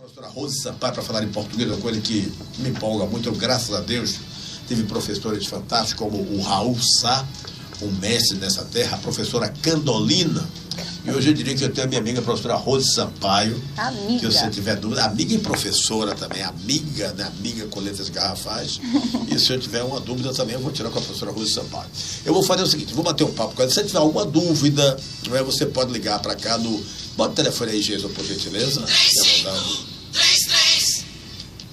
professora Rose Sampaio para falar em português, uma coisa que me empolga muito. Eu, graças a Deus, tive professores fantásticos como o Raul Sá, um mestre nessa terra, a professora Candolina. E hoje eu diria que eu tenho a minha amiga, a professora Rose Sampaio. Amiga. Que se você tiver dúvida, amiga e professora também, amiga, né? Amiga com letras garrafais. E se eu tiver uma dúvida também, eu vou tirar com a professora Rose Sampaio. Eu vou fazer o seguinte, vou bater um papo com ela. Se você tiver alguma dúvida, você pode ligar para cá no... Bota o telefone aí, Jesus, por gentileza. 3533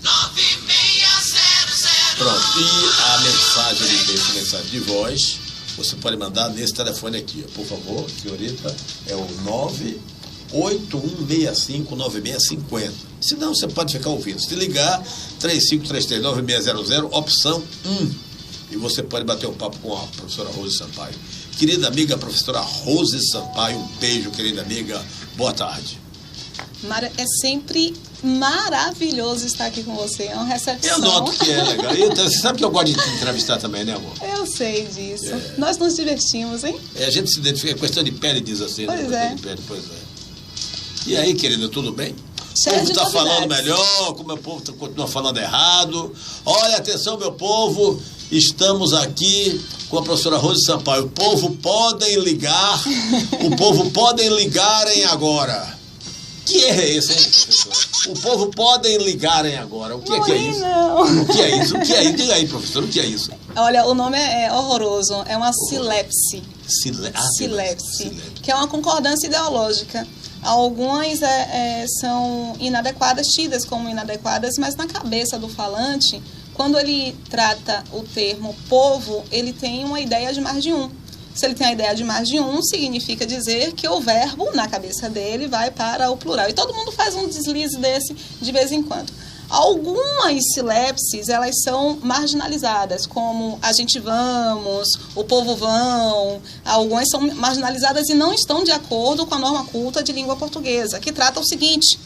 9600. Pronto. E a mensagem de texto, mensagem de voz, você pode mandar nesse telefone aqui, por favor, senhorita, é o 981659650. Se não, você pode ficar ouvindo. Se ligar, 35339600, opção 1. E você pode bater um papo com a professora Rose Sampaio. Querida amiga, professora Rose Sampaio, um beijo, querida amiga. Boa tarde. Mara, é sempre maravilhoso estar aqui com você. É uma recepção. Eu noto que é legal. E você sabe que eu gosto de te entrevistar também, né, amor? Eu sei disso. Nós nos divertimos, hein? A gente se identifica, é questão de pele, diz assim. Pois né? é. De pele, pois é. E aí, querida, tudo bem? O Cheio povo de está novidades. falando melhor, como o povo continua falando errado. Olha, atenção, meu povo, estamos aqui com a professora Rose Sampaio. O povo podem ligar, ligarem agora. Que erro é esse, hein, professor? O povo podem ligarem agora. O que é isso? Não. O que é isso? O que é isso? Diga aí, professor, o que é isso? Olha, o nome é horroroso. É uma silepse. Silepse. Que é uma concordância ideológica. Algumas são inadequadas, tidas como inadequadas, mas na cabeça do falante, quando ele trata o termo povo, ele tem uma ideia de mais de um. Se ele tem a ideia de mais de um, significa dizer que o verbo, na cabeça dele, vai para o plural. E todo mundo faz um deslize desse de vez em quando. Algumas silepses, elas são marginalizadas, como a gente vamos, o povo vão. Algumas são marginalizadas e não estão de acordo com a norma culta de língua portuguesa, que trata o seguinte: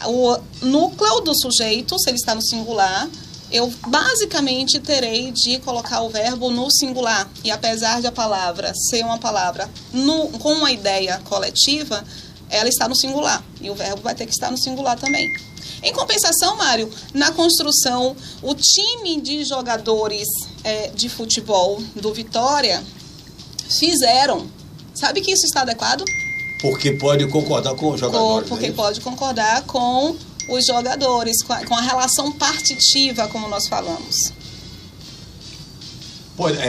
o núcleo do sujeito, se ele está no singular, eu basicamente terei de colocar o verbo no singular. E apesar de a palavra ser uma palavra com uma ideia coletiva, ela está no singular. E o verbo vai ter que estar no singular também. Em compensação, Mário, na construção, o time de jogadores de futebol do Vitória fizeram. Sabe que isso está adequado? Porque pode concordar com os jogadores. Porque pode concordar com os jogadores, com a relação partitiva, como nós falamos.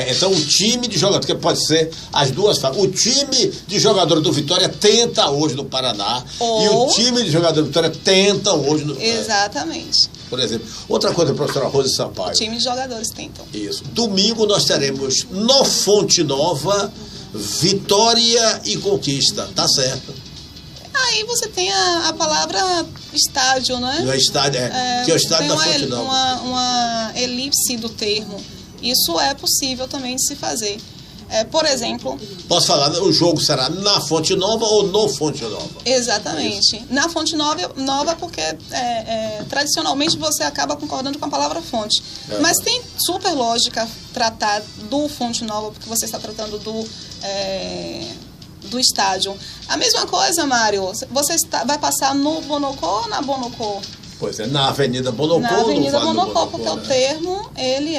Então, o time de jogadores, que pode ser as duas formas. O time de jogadores do Vitória tenta hoje no Paraná, e o time de jogadores do Vitória tenta hoje no... Exatamente. Por exemplo. Outra coisa, professora Rose Sampaio. O time de jogadores tentam. Isso. Domingo nós teremos no Fonte Nova, Vitória e Conquista. Tá certo. Aí você tem a palavra estádio, né? No estádio, que é o estádio da Fonte Nova. Uma elipse do termo. Isso é possível também de se fazer. Por exemplo... Posso falar, o jogo será na Fonte Nova ou no Fonte Nova? Exatamente. Isso. Na Fonte Nova porque tradicionalmente você acaba concordando com a palavra fonte. Mas tem super lógica tratar do Fonte Nova, porque você está tratando do estádio. A mesma coisa, Mário, você vai passar no Bonocô ou na Bonocô? Pois é, na Avenida Bonocô. Na Avenida Bonocô, porque né? o termo, ele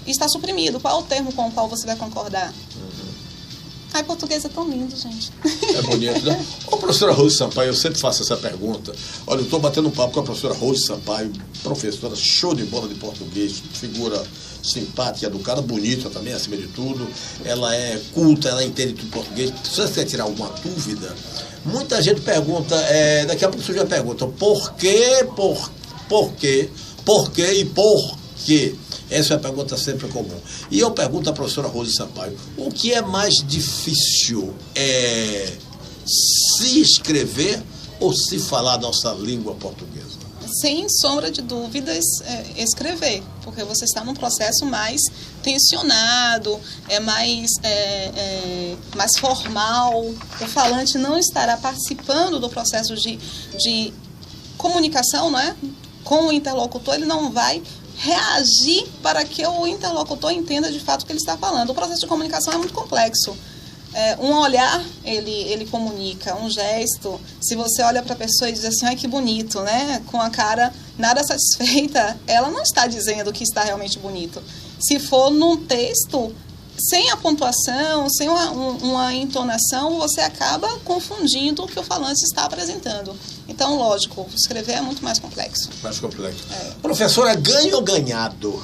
está suprimido. Qual é o termo com o qual você vai concordar? Ai, português é tão lindo, gente. É bonito, né? Ô, professora Rose Sampaio, eu sempre faço essa pergunta. Olha, eu estou batendo um papo com a professora Rose Sampaio, professora show de bola de português, figura simpática, educada, bonita também, acima de tudo. Ela é culta, ela entende tudo português. Se você quer tirar alguma dúvida, muita gente pergunta, daqui a pouco você já pergunta, por quê e por quê? Essa é a pergunta sempre comum. E eu pergunto à professora Rose Sampaio, o que é mais difícil? Se escrever ou se falar a nossa língua portuguesa? Sem sombra de dúvidas, escrever, porque você está num processo mais tensionado, mais formal. O falante não estará participando do processo de comunicação, não é? Com o interlocutor, ele não vai reagir para que o interlocutor entenda de fato o que ele está falando. O processo de comunicação é muito complexo. Um olhar, ele comunica, um gesto. Se você olha para a pessoa e diz assim, ai que bonito, né? Com a cara nada satisfeita, ela não está dizendo que está realmente bonito. Se for num texto, sem a pontuação, sem uma entonação, você acaba confundindo o que o falante está apresentando. Então, lógico, escrever é muito mais complexo. Mais complexo. Professora, ganho ou ganhado?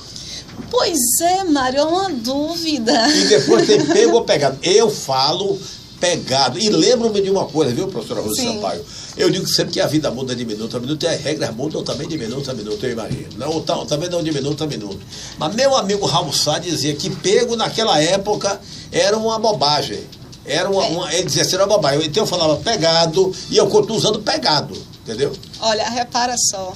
Pois é, Mário, é uma dúvida. E depois tem pego ou pegado. Eu falo pegado. E lembro-me de uma coisa, viu, professora Rose Sampaio? Eu digo sempre que a vida muda de minuto a minuto e as regras mudam também de minuto a minuto, eu imagino. Não, também não de minuto a minuto. Mas meu amigo Raul Sá dizia que pego naquela época era uma bobagem. Ele dizia que era uma bobagem. Então eu falava pegado e eu continuo usando pegado, entendeu? Olha, repara só.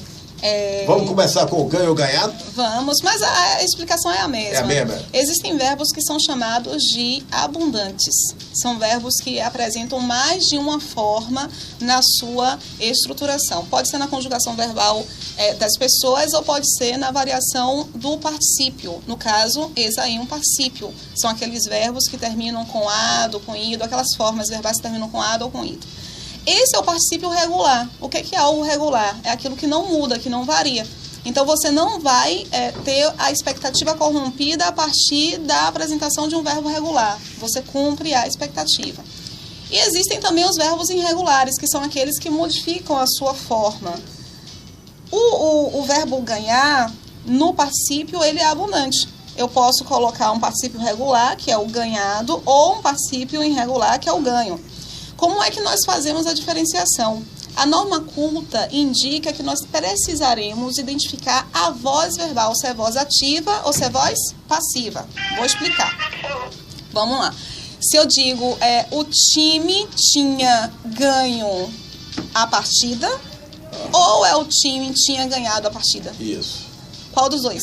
Vamos começar com o ganho ou ganhado? Vamos, mas a explicação é a mesma. É a mesma. Existem verbos que são chamados de abundantes. São verbos que apresentam mais de uma forma na sua estruturação. Pode ser na conjugação verbal das pessoas ou pode ser na variação do particípio. No caso, esse aí é um particípio. São aqueles verbos que terminam com ado, com ido, aquelas formas verbais que terminam com ado ou com ido. Esse é o particípio regular. O que é algo regular? É aquilo que não muda, que não varia. Então, você não vai ter a expectativa corrompida a partir da apresentação de um verbo regular. Você cumpre a expectativa. E existem também os verbos irregulares, que são aqueles que modificam a sua forma. O verbo ganhar, no particípio, ele é abundante. Eu posso colocar um particípio regular, que é o ganhado, ou um particípio irregular, que é o ganho. Como é que nós fazemos a diferenciação? A norma culta indica que nós precisaremos identificar a voz verbal, se é voz ativa ou se é voz passiva. Vou explicar. Vamos lá. Se eu digo, o time tinha ganho a partida, ou o time tinha ganhado a partida? Isso. Qual dos dois?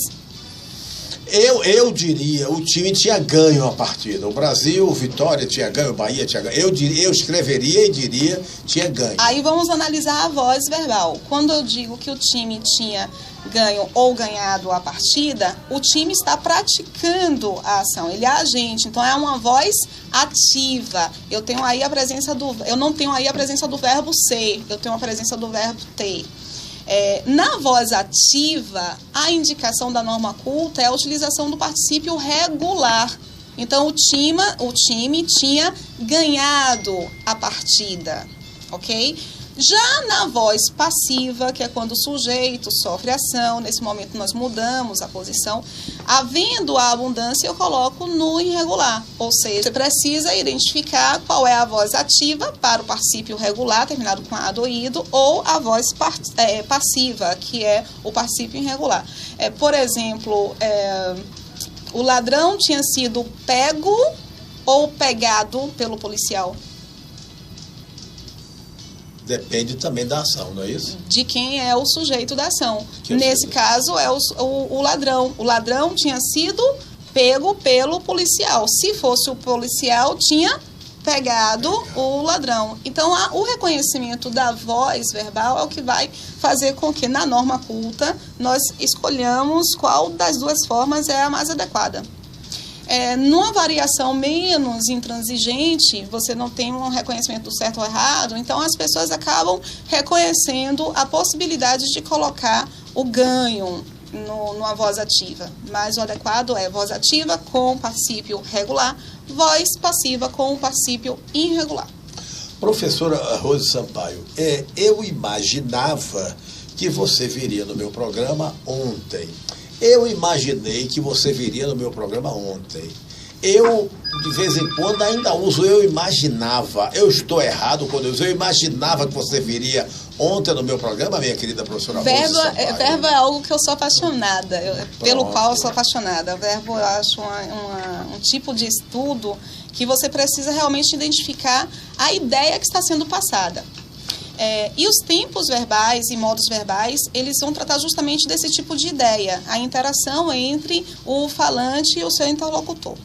Eu diria, o time tinha ganho a partida. O Brasil, Vitória tinha ganho, o Bahia tinha ganho. Eu escreveria e diria tinha ganho. Aí vamos analisar a voz verbal. Quando eu digo que o time tinha ganho ou ganhado a partida, o time está praticando a ação, ele é agente, então é uma voz ativa. Eu não tenho aí a presença do verbo ser, eu tenho a presença do verbo ter. Na voz ativa, a indicação da norma culta é a utilização do particípio regular. Então, o time tinha ganhado a partida, ok? Já na voz passiva, que é quando o sujeito sofre ação, nesse momento nós mudamos a posição, havendo a abundância, eu coloco no irregular. Ou seja, você precisa identificar qual é a voz ativa para o particípio regular, terminado com ado ou ido, ou a voz passiva, que é o particípio irregular. Por exemplo, o ladrão tinha sido pego ou pegado pelo policial? Depende também da ação, não é isso? De quem é o sujeito da ação. Nesse caso, é o ladrão. O ladrão tinha sido pego pelo policial. Se fosse o policial, tinha pegado o ladrão. Então, o reconhecimento da voz verbal é o que vai fazer com que, na norma culta, nós escolhamos qual das duas formas é a mais adequada. Numa variação menos intransigente, você não tem um reconhecimento do certo ou errado, então as pessoas acabam reconhecendo a possibilidade de colocar o ganho numa voz ativa. Mas o adequado é voz ativa com particípio regular, voz passiva com particípio irregular. Professora Rose Sampaio, eu imaginava que você viria no meu programa ontem. Eu imaginei que você viria no meu programa ontem. Eu, de vez em quando, ainda uso eu imaginava. Eu estou errado quando eu uso. Eu imaginava que você viria ontem no meu programa, minha querida professora Rose Sampaio. Verbo é algo que eu sou apaixonada, pelo qual eu sou apaixonada. O verbo, eu acho um tipo de estudo que você precisa realmente identificar a ideia que está sendo passada. E os tempos verbais e modos verbais, eles vão tratar justamente desse tipo de ideia, a interação entre o falante e o seu interlocutor.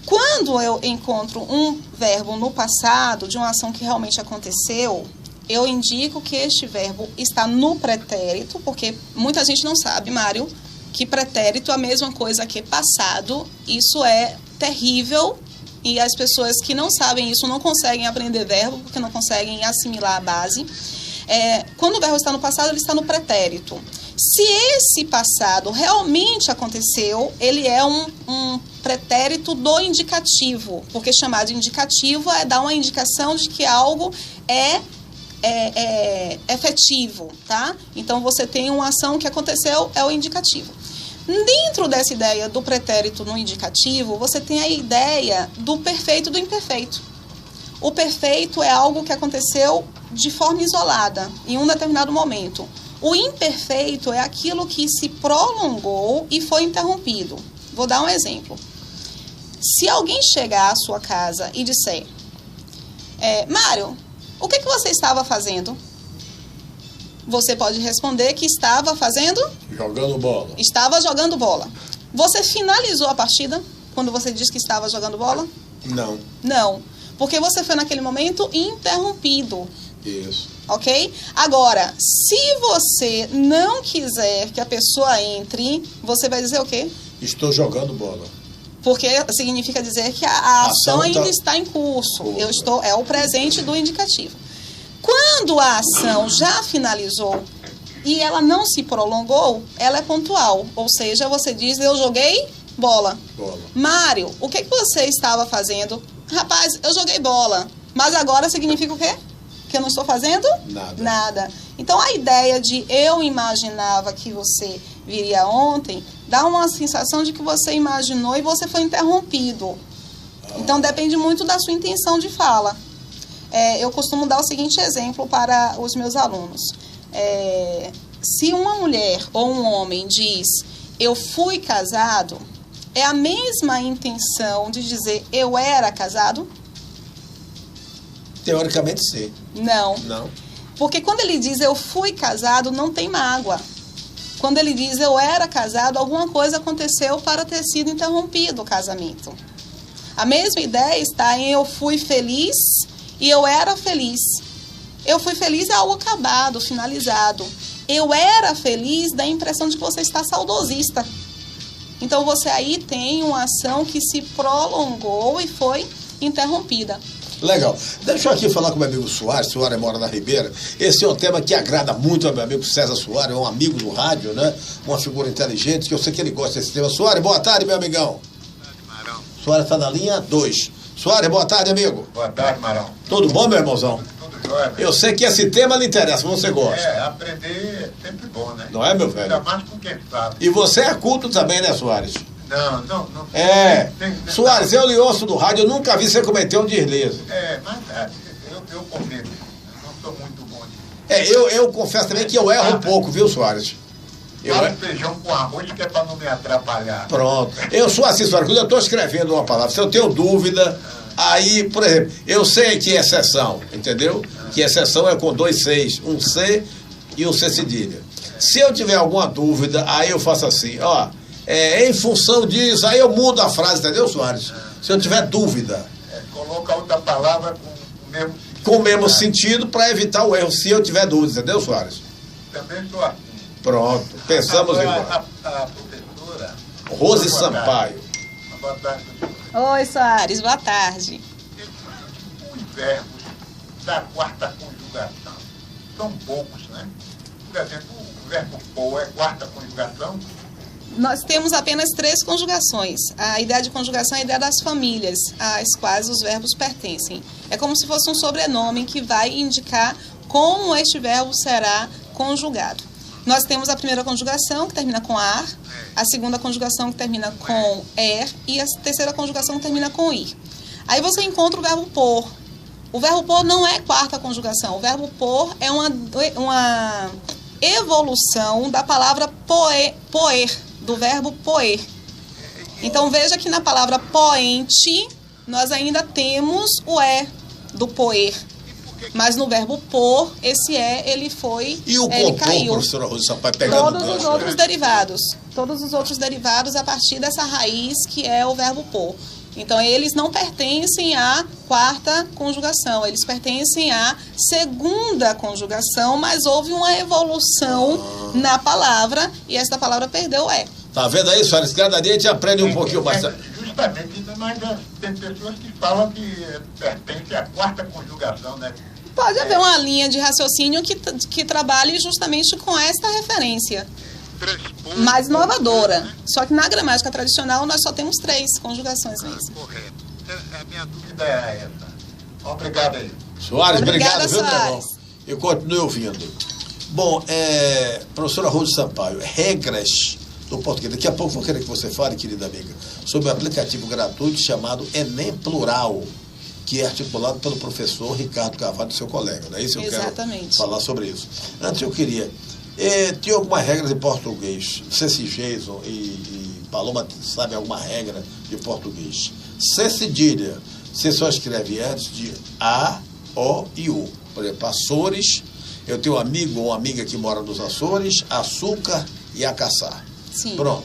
Quando eu encontro um verbo no passado, de uma ação que realmente aconteceu, eu indico que este verbo está no pretérito, porque muita gente não sabe, Mário, que pretérito é a mesma coisa que passado. Isso é terrível e as pessoas que não sabem isso não conseguem aprender verbo, porque não conseguem assimilar a base. Quando o verbo está no passado, ele está no pretérito. Se esse passado realmente aconteceu, ele é um pretérito do indicativo, porque chamar de indicativo é dar uma indicação de que algo é efetivo, tá? Então, você tem uma ação que aconteceu, é o indicativo. Dentro dessa ideia do pretérito no indicativo, você tem a ideia do perfeito e do imperfeito. O perfeito é algo que aconteceu de forma isolada, em um determinado momento. O imperfeito é aquilo que se prolongou e foi interrompido. Vou dar um exemplo. Se alguém chegar à sua casa e disser, Mário, o que você estava fazendo? Você pode responder que estava fazendo? Jogando bola. Estava jogando bola. Você finalizou a partida quando você disse que estava jogando bola? Não. Não. Porque você foi naquele momento interrompido. Isso. Ok? Agora, se você não quiser que a pessoa entre, você vai dizer o quê? Estou jogando bola. Porque significa dizer que a ação ainda está em curso. É o presente do indicativo. Quando a ação já finalizou e ela não se prolongou, ela é pontual. Ou seja, você diz, eu joguei bola. Mário, o que você estava fazendo? Rapaz, eu joguei bola. Mas agora significa o quê? Que eu não estou fazendo? Nada. Então, a ideia de eu imaginava que você viria ontem, dá uma sensação de que você imaginou e você foi interrompido. Então, depende muito da sua intenção de fala. Eu costumo dar o seguinte exemplo para os meus alunos. Se uma mulher ou um homem diz, eu fui casado, é a mesma intenção de dizer, eu era casado? Teoricamente, sim. Não. Não. Porque quando ele diz, eu fui casado, não tem mágoa. Quando ele diz, eu era casado, alguma coisa aconteceu para ter sido interrompido o casamento. A mesma ideia está em eu fui feliz e eu era feliz. Eu fui feliz é algo acabado, finalizado. Eu era feliz dá a impressão de que você está saudosista. Então, você aí tem uma ação que se prolongou e foi interrompida. Legal. Deixa eu aqui falar com o meu amigo Soares. Soares mora na Ribeira. Esse é um tema que agrada muito ao meu amigo César Soares, é um amigo do rádio, né? Uma figura inteligente, que eu sei que ele gosta desse tema. Soares, boa tarde, meu amigão. Boa tarde, Marão. Soares está na linha 2. Soares, boa tarde, amigo. Boa tarde, Marão. Tudo bom, meu irmãozão? Tudo jóia. Eu sei que esse tema lhe interessa, você gosta. Aprender é sempre bom, né? Não é, meu velho? Ainda mais com quem sabe. E você é culto também, né, Soares? Não. Soares, eu lhe ouço do rádio, eu nunca vi você cometer um deslize. Mas eu cometo. Eu não sou muito bom de... Eu confesso também que eu erro um pouco, viu, Soares? Faço feijão com arroz, que é para não me atrapalhar. Pronto. Eu sou assim, Soares, quando eu estou escrevendo uma palavra, se eu tenho dúvida, aí, por exemplo, eu sei que é exceção, entendeu? Que exceção é com 2 Cs, um C e um C cedilha. Se eu tiver alguma dúvida, aí eu faço assim, ó, em função disso, aí eu mudo a frase, entendeu, Soares? Se eu tiver dúvida. Coloca outra palavra com o mesmo sentido. Com o mesmo sentido, para evitar o erro, se eu tiver dúvida, entendeu, Soares? Também sou assim. Pronto, pensamos igual. A professora... Rose Sampaio. Boa tarde, professora. Oi, Soares, boa tarde. Os verbos da quarta conjugação são poucos, né? Por exemplo, o verbo pôr é quarta conjugação. Nós temos apenas 3 conjugações. A ideia de conjugação é a ideia das famílias às quais os verbos pertencem. É como se fosse um sobrenome que vai indicar como este verbo será conjugado. Nós temos a primeira conjugação, que termina com ar, a segunda conjugação, que termina com er, e a terceira conjugação, que termina com ir. Aí você encontra o verbo pôr. O verbo pôr não é quarta conjugação. O verbo pôr é uma evolução da palavra poer, do verbo poer. Então, veja que na palavra poente, nós ainda temos o do poer. Mas no verbo pôr, esse ele foi, e o ele contor, caiu. Professora Rose Sampaio, pegando Todos os outros derivados. Todos os outros derivados a partir dessa raiz que é o verbo pôr. Então, eles não pertencem à quarta conjugação, eles pertencem à segunda conjugação, mas houve uma evolução na palavra e essa palavra perdeu o é. Tá vendo aí, Soares? Cada dia a gente aprende um pouquinho mais. Justamente Mas tem pessoas que falam que pertence à quarta conjugação, né? Pode haver uma linha de raciocínio que trabalhe justamente com esta referência. Mais inovadora. Só que na gramática tradicional nós só temos 3 conjugações mesmo. Correto. A minha dúvida é essa. Obrigado aí. Soares, Obrigada, obrigado, viu, Soares. Trevão? Eu continuo ouvindo. Bom, professora Rose Sampaio, regras do português. Daqui a pouco vou querer que você fale, querida amiga, sobre o aplicativo gratuito chamado Enem Plural, que é articulado pelo professor Ricardo Carvalho, seu colega. Não é isso? Eu Exatamente. quero falar sobre isso. Antes eu queria... tinha algumas regras de português. Ceci Jason e Paloma sabe alguma regra de português. C cedilha. Você só escreve antes de A, O e U. Por exemplo, Açores. Eu tenho um amigo ou uma amiga que mora nos Açores, açúcar e acaçar. Sim. Pronto.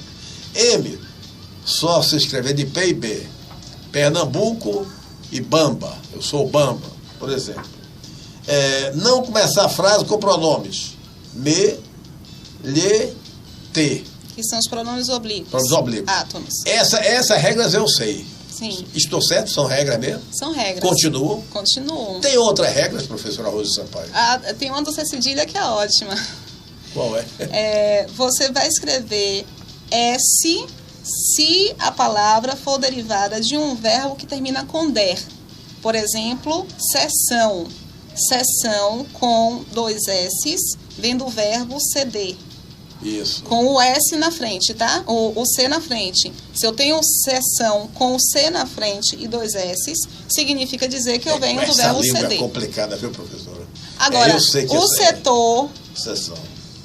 M, só se escrever de P e B. Pernambuco e Bamba. Eu sou Bamba, por exemplo. Não começar a frase com pronomes. Me, lhe, te. Que são os pronomes oblíquos. Pronomes oblíquos. Átomos. Essas regras eu sei. Sim. Estou certo? São regras mesmo? São regras. Continuam? Continuam. Tem outras regras, professora Rose Sampaio? Tem uma do C cedilha que é ótima. Qual é? Você vai escrever S se a palavra for derivada de um verbo que termina com der. Por exemplo, sessão. Sessão com 2 S's, vem do verbo ceder. Isso. Com o S na frente, tá? O C na frente. Se eu tenho sessão com o C na frente e 2 S's, significa dizer que eu venho do verbo essa língua ceder. é complicada, viu, professora? Agora, eu sei que o setor, sessão.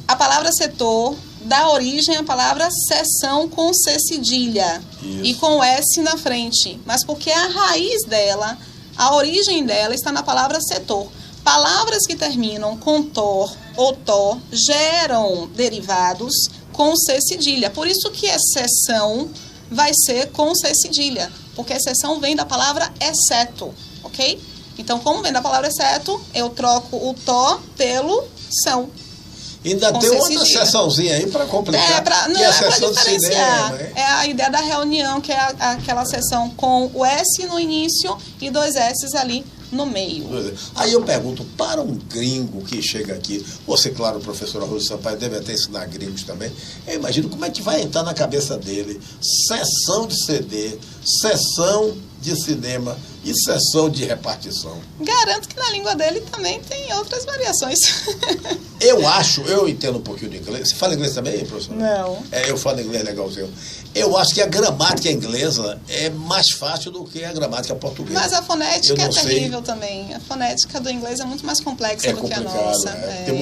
a palavra setor dá origem à palavra seção com C cedilha. Isso. E com S na frente. Mas porque a raiz dela, a origem dela está na palavra setor. Palavras que terminam com tor ou tó geram derivados com C cedilha. Por isso que exceção vai ser com C cedilha. Porque exceção vem da palavra exceto, ok? Então, como vem da palavra exceto, eu troco o tó pelo são. Ainda tem outra sessãozinha aí para complicar. Não que é é a para sessão de diferenciar. cinema, hein? É a ideia da reunião, que é aquela sessão com o S no início e 2 S's ali no meio. Aí eu pergunto, para um gringo que chega aqui, você, claro, professora Rose Sampaio, deve até ensinar gringos também, eu imagino como é que vai entrar na cabeça dele sessão de CD, sessão de cinema e sessão de repartição. Garanto que na língua dele também tem outras variações. Eu entendo um pouquinho de inglês. Você fala inglês também, professor? Não. Eu falo inglês legalzinho. Eu acho que a gramática inglesa é mais fácil do que a gramática portuguesa. Mas a fonética é terrível também. A fonética do inglês é muito mais complexa do que a nossa. Tem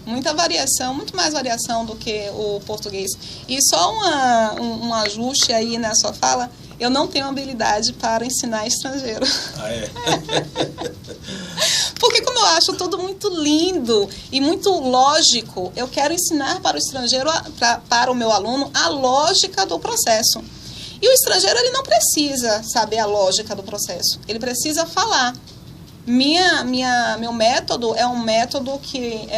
muita variação, muito mais variação do que o português. E só um ajuste aí na sua fala, eu não tenho habilidade para ensinar estrangeiro. Ah, é? Porque como eu acho tudo muito lindo e muito lógico, eu quero ensinar para o estrangeiro, para o meu aluno, a lógica do processo. E o estrangeiro, ele não precisa saber a lógica do processo, ele precisa falar. Meu método é um método que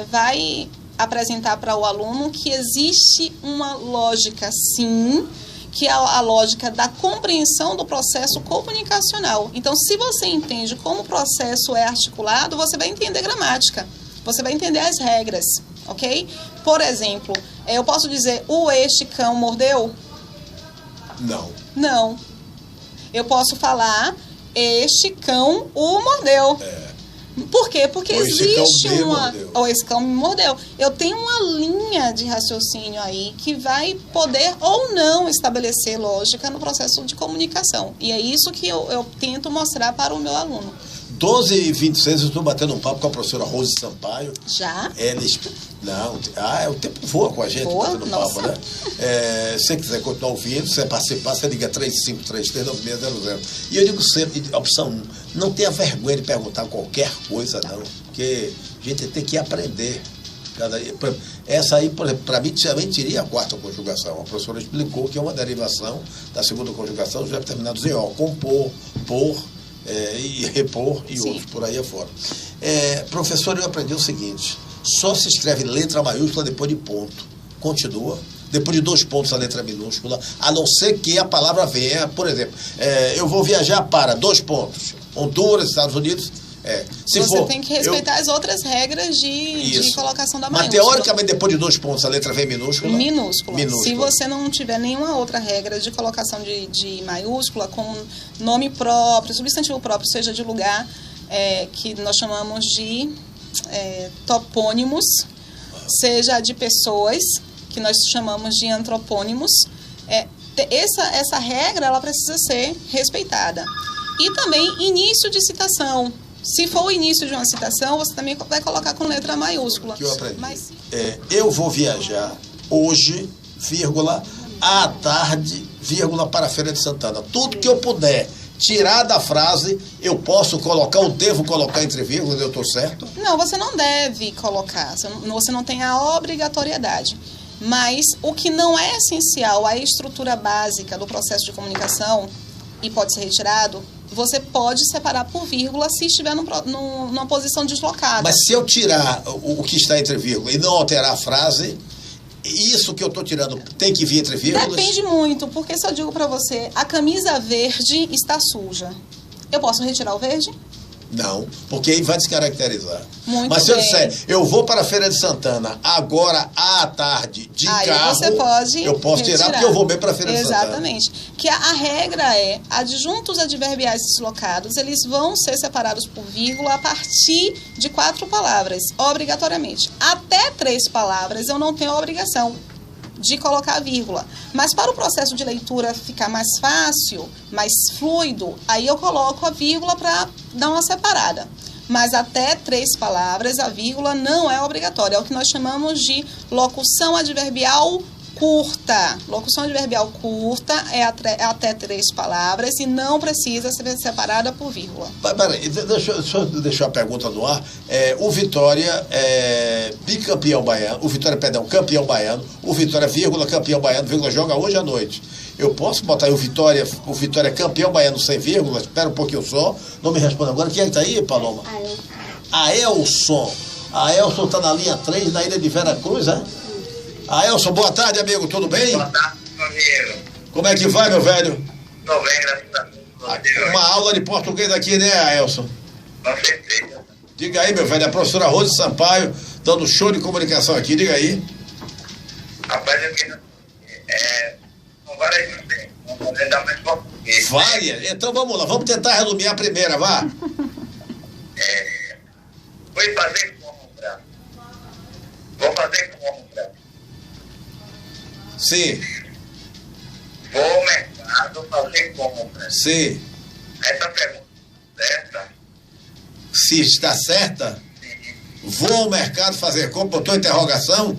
vai apresentar para o aluno que existe uma lógica, sim, que é a lógica da compreensão do processo comunicacional. Então, se você entende como o processo é articulado, você vai entender gramática, você vai entender as regras, ok? Por exemplo, eu posso dizer, este cão mordeu? Não. Não. Eu posso falar, este cão o mordeu. Por quê? Porque existe ou esse cão me mordeu. Eu tenho uma linha de raciocínio aí que vai poder ou não estabelecer lógica no processo de comunicação. E é isso que eu tento mostrar para o meu aluno. 12h26, eu estou batendo um papo com a professora Rose Sampaio. Já? O tempo voa com a gente, batendo nossa. papo, né? Se você quiser continuar ouvindo, se você participar, você liga 3533-9600. E eu digo sempre, opção 1, não tenha vergonha de perguntar qualquer coisa, não. Porque a gente tem que aprender. Essa aí, por exemplo, para mim, também teria a quarta conjugação. A professora explicou que é uma derivação da segunda conjugação, já terminados em O, compor, por, e repor e outros por aí afora. Professor, eu aprendi o seguinte, só se escreve letra maiúscula depois de ponto. Continua? depois de 2 pontos a letra minúscula, a não ser que a palavra venha, por exemplo, eu vou viajar para 2 pontos, Honduras, Estados Unidos. Se você for, tem que respeitar as outras regras de colocação da maiúscula. Mas teoricamente, depois de 2 pontos, a letra vem minúscula? Minúscula. Se você não tiver nenhuma outra regra de colocação de maiúscula, como nome próprio, substantivo próprio, seja de lugar, que nós chamamos de topônimos, seja de pessoas, que nós chamamos de antropônimos, essa regra ela precisa ser respeitada. E também início de citação. Se for o início de uma citação, você também vai colocar com letra maiúscula. Que eu aprendi. Eu vou viajar hoje, vírgula, à tarde, vírgula, para a Feira de Santana. Tudo que eu puder tirar da frase, eu posso colocar, ou devo colocar entre vírgulas, eu estou certo? Não, você não deve colocar. Você não tem a obrigatoriedade. Mas o que não é essencial, a estrutura básica do processo de comunicação, e pode ser retirado, você pode separar por vírgula se estiver numa posição deslocada. Mas se eu tirar o que está entre vírgula e não alterar a frase, isso que eu estou tirando tem que vir entre vírgulas? Depende muito, porque se eu digo para você, a camisa verde está suja, eu posso retirar o verde? Não, porque aí vai descaracterizar. Muito Mas se eu bem. disser, eu vou para a Feira de Santana agora à tarde de carro, você pode eu posso tirar porque eu vou bem para a Feira de Santana. Exatamente. Que a regra é, adjuntos adverbiais deslocados, eles vão ser separados por vírgula a partir de 4 palavras, obrigatoriamente. Até 3 palavras eu não tenho a obrigação de colocar a vírgula. Mas para o processo de leitura ficar mais fácil, mais fluido, aí eu coloco a vírgula para dar uma separada. Mas até 3 palavras, a vírgula não é obrigatória. É o que nós chamamos de locução adverbial curta. Locução adverbial curta é até 3 palavras e não precisa ser separada por vírgula. Peraí, deixa eu deixar a pergunta no ar. O Vitória é bicampeão baiano, campeão baiano, o Vitória, vírgula, campeão baiano, vírgula, joga hoje à noite. Eu posso botar aí o Vitória campeão baiano sem vírgula? Espera um pouquinho só, não me responda agora. Quem é que está aí, Paloma? Aelson. Aelson está na linha 3, na ilha de Vera Cruz, é? Aelson, boa tarde, amigo, tudo bem? Boa tarde, meu amigo. Como é que vai, meu velho? Estou bem, graças a Deus. Uma aula de português aqui, né, Aelson? Com certeza. Diga aí, meu velho, a professora Rose Sampaio, dando show de comunicação aqui, diga aí. Rapaz, eu queria... São várias coisas, vamos poder dar mais português. Várias? Então vamos lá, vamos tentar resumir a primeira, vá. Fui fazer compra. Vou fazer compra. Sim, Vou ao mercado fazer compra. sim. Essa pergunta certa? Se está certa, vou ao mercado fazer compra, botou interrogação?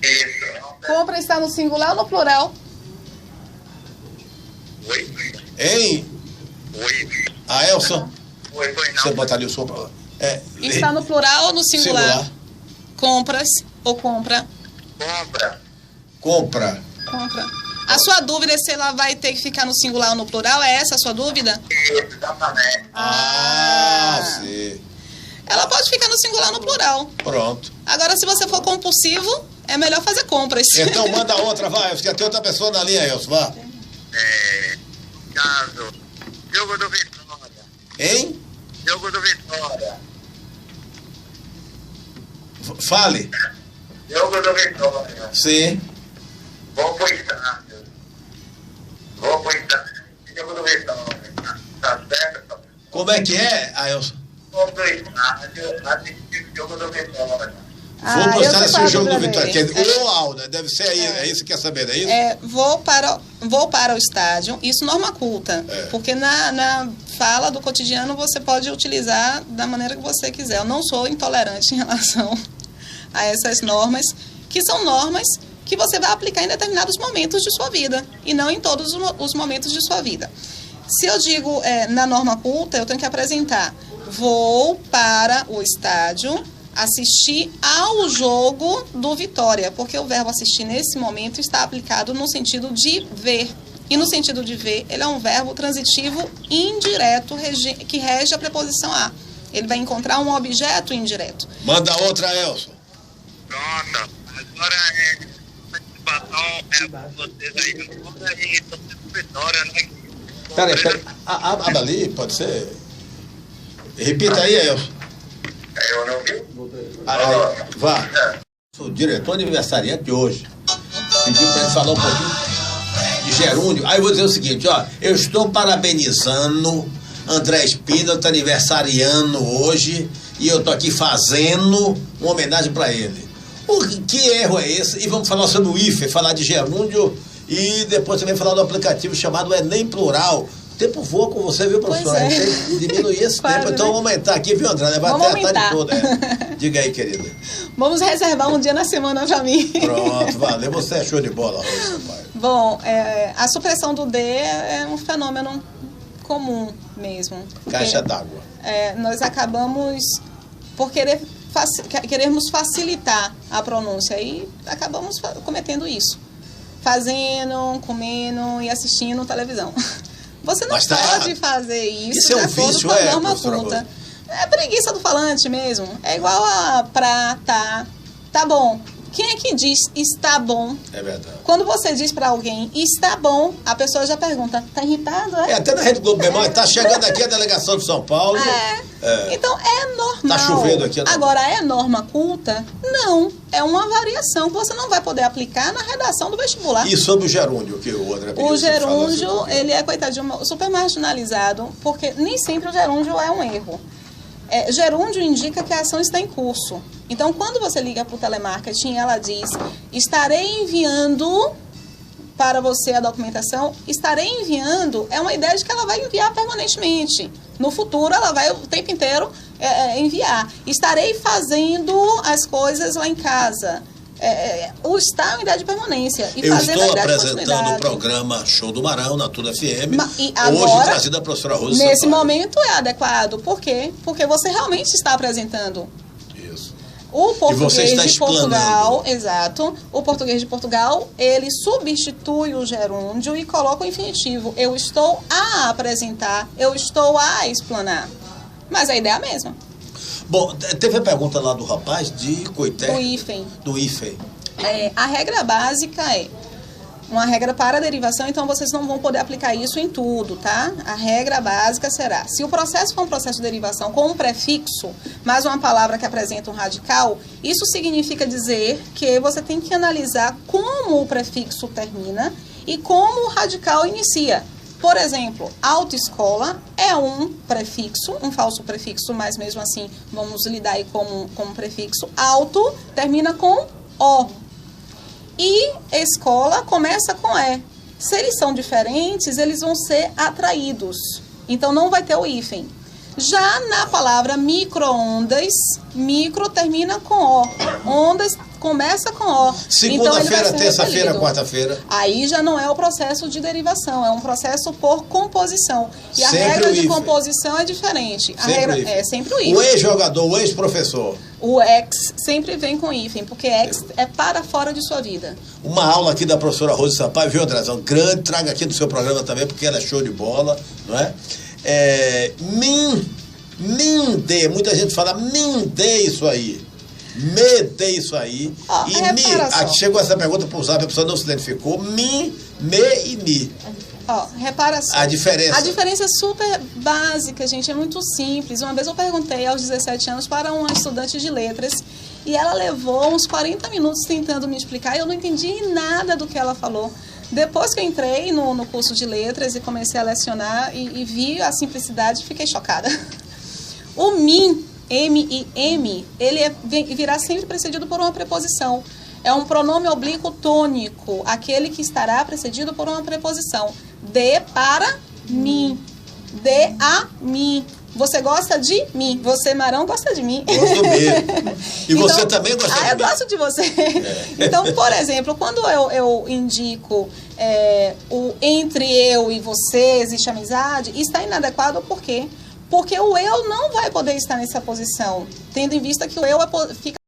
Isso. Compra está no singular ou no plural? Oi? Hein, Oi? Aelson? Oi, foi não. Você botaria o som pra lá. Está no plural ou no singular? Singular. Compras ou compra? Compra. Compra. Compra. A sua dúvida é se ela vai ter que ficar no singular ou no plural? É essa a sua dúvida? Isso, exatamente. Sim. Ela pode ficar no singular ou no plural. Pronto. Agora, se você for compulsivo, é melhor fazer compras. Então manda outra, vai. Tem outra pessoa na linha, Aelson, vá. Caso. Jogo do Vitória. Hein? Jogo do Vitória. Fale. Jogo do Vitória. Sim. Vou pro estádio. Jogo do Vitória. Tá certo? Como é que é, Aelson? Vou pro estádio assistir o jogo do Vitória. Vou pro estádio assistir o jogo do dúvida Vitória. dele. Ou ao, né? Deve ser aí, é isso que quer saber, não é isso? Vou para o estádio, isso norma culta, porque na fala do cotidiano você pode utilizar da maneira que você quiser. Eu não sou intolerante em relação a essas normas, que são normas que você vai aplicar em determinados momentos de sua vida, e não em todos os momentos de sua vida. Se eu digo na norma culta, eu tenho que apresentar: vou para o estádio assistir ao jogo do Vitória, porque o verbo assistir nesse momento está aplicado no sentido de ver. E no sentido de ver, ele é um verbo transitivo indireto que rege a preposição a. Ele vai encontrar um objeto indireto. Manda outra, Elson. Pronto. Agora participação vocês aí agora e estão sendo vitória, né? Peraí. Abra ali, pode ser? Repita aí, Elson. Eu não vi? Vá. O diretor aniversariante de hoje pediu para ele falar um pouquinho de gerúndio. Aí eu vou dizer o seguinte, ó. Eu estou parabenizando André Espíndola, está aniversariando hoje, e eu tô aqui fazendo uma homenagem para ele. Que erro é esse? E vamos falar sobre o IFE, falar de gerúndio, e depois também falar do aplicativo chamado Enem Plural. O tempo voa com você, viu, professora? Pois é. A gente tem que diminuir esse tempo, então vamos aumentar aqui, viu, André? Vai Vamos até a tarde aumentar. toda. Diga aí, querida. Vamos reservar um dia na semana para mim. Pronto, valeu. Você é show de bola, Rosa Sampaio. Bom, a supressão do D é um fenômeno comum mesmo. Caixa d'água. Nós acabamos por querermos facilitar a pronúncia e acabamos cometendo isso. Fazendo, comendo e assistindo televisão. Você não pode fazer isso de é um acordo vício, com a norma professora culta. Rosa? É preguiça do falante mesmo. É igual a pra, tá bom. Quem é que diz está bom? É verdade. Quando você diz para alguém está bom, a pessoa já pergunta, tá irritado? Até na Rede Globo mesmo, tá chegando aqui a delegação de São Paulo. Então é normal. Tá chovendo aqui. Agora, é norma culta? Não. É uma variação que você não vai poder aplicar na redação do vestibular. E sobre o gerúndio, que o André pediu? O gerúndio, ele é, coitadinho, super marginalizado, porque nem sempre o gerúndio é um erro. Gerúndio indica que a ação está em curso. Então, quando você liga para o telemarketing, ela diz, estarei enviando para você a documentação, estarei enviando, é uma ideia de que ela vai enviar permanentemente. No futuro, ela vai o tempo inteiro enviar. Estarei fazendo as coisas lá em casa. O estar é uma ideia de permanência. E eu fazer estou ideia apresentando o programa Show do Marão na Tudo FM, agora, hoje trazido a professora Rosa Sampaio. Nesse momento é adequado. Por quê? Porque você realmente está apresentando. Isso. O português de Portugal, exato. O português de Portugal, ele substitui o gerúndio e coloca o infinitivo. Eu estou a apresentar, eu estou a explanar. Mas a ideia é a mesma. Bom, teve a pergunta lá do rapaz de Coité. Do IFEM. Do IFEM. A regra básica é uma regra para a derivação, então vocês não vão poder aplicar isso em tudo, tá? A regra básica será, se o processo for um processo de derivação com um prefixo, mais uma palavra que apresenta um radical, isso significa dizer que você tem que analisar como o prefixo termina e como o radical inicia. Por exemplo, autoescola é um prefixo, um falso prefixo, mas mesmo assim vamos lidar aí como um prefixo. Auto termina com O. E escola começa com E. Se eles são diferentes, eles vão ser atraídos. Então não vai ter o hífen. Já na palavra micro-ondas, micro termina com O. Ondas começa com O. Segunda-feira, então, terça-feira, quarta-feira. Aí já não é o processo de derivação, é um processo por composição. E a regra de composição é diferente. A regra é sempre o hífen. O ex-jogador, o ex-professor. O ex sempre vem com hífen, porque ex é para fora de sua vida. Uma aula aqui da professora Rosa Sampaio, viu, Andrezão? Grande, traga aqui no seu programa também, porque ela é show de bola, não é? Minde, muita gente fala, minde isso aí. Mede isso aí. Aqui chegou essa pergunta por usar, a pessoa não se identificou. Me e mi. Repara só. A diferença. A diferença é super básica, gente. É muito simples. Uma vez eu perguntei aos 17 anos para uma estudante de letras e ela levou uns 40 minutos tentando me explicar e eu não entendi nada do que ela falou. Depois que eu entrei no curso de letras e comecei a lecionar e vi a simplicidade, fiquei chocada. O min, M-I-M, ele virá sempre precedido por uma preposição. É um pronome oblíquo tônico, aquele que estará precedido por uma preposição. De para mim. De a mim. Você gosta de mim. Você, Marão, gosta de mim. Gosto mesmo. E então, você também gosta de mim. Eu gosto de você. Então, por exemplo, quando eu indico o entre eu e você existe amizade, está inadequado por quê? Porque o eu não vai poder estar nessa posição, tendo em vista que o eu fica